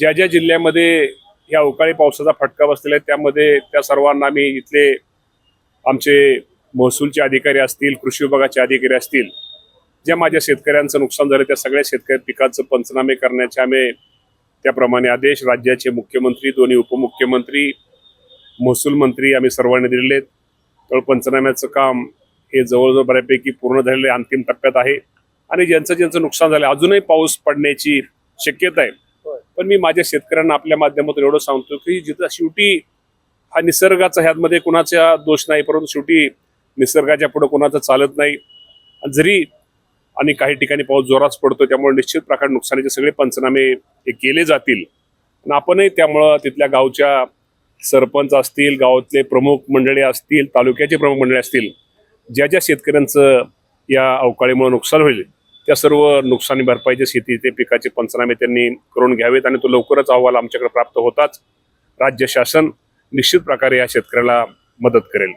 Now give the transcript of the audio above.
ज्या ज्या जिल्ह्यामध्ये या अवकाळी पावसाचा फटका बसलेला आहे त्यामध्ये त्या सर्वांना मी इथले आमचे महसूलचे अधिकारी असतील, कृषी विभागाचे अधिकारी असतील, ज्या माझ्या शेतकऱ्यांचं नुकसान झालं त्या सगळ्या शेतकरी पिकाचं पंचनामे करण्याचे आम्ही त्याप्रमाणे आदेश राज्याचे मुख्यमंत्री, दोन्ही उपमुख्यमंत्री, महसूल मंत्री आम्ही सर्वांनी दिलेले आहेत. तर पंचनाम्याचं काम हे जवळजवळ बऱ्यापैकी पूर्ण झालेले अंतिम टप्प्यात आहे आणि ज्यांचं नुकसान झालं अजूनही पाऊस पडण्याची शक्यता आहे. पण मी माझ्या शेतकऱ्यांना आपल्या माध्यमातून एवढं सांगतो की जिथं शेवटी हा निसर्गाचा ह्यामध्ये कुणाचा दोष नाही, परंतु शेवटी निसर्गाच्या पुढे कुणाचं चालत नाही. जरी आणि काही ठिकाणी पाऊस जोरात पडतो त्यामुळे निश्चित प्रकारे नुकसानीचे सगळे पंचनामे हे केले जातील. आणि आपणही त्यामुळं तिथल्या गावच्या सरपंच असतील, गावातले प्रमुख मंडळी असतील, तालुक्याचे प्रमुख मंडळी असतील, ज्या ज्या शेतकऱ्यांचं या अवकाळीमुळे नुकसान होईल त्या सर्व नुकसानी भरपाईचे शेती ते पिकाचे पंचनामे त्यांनी करून घ्यावेत आणि तो लवकरच अहवाल आमच्याकडे प्राप्त होताच राज्य शासन निश्चित प्रकारे या शेतकऱ्याला मदत करेल.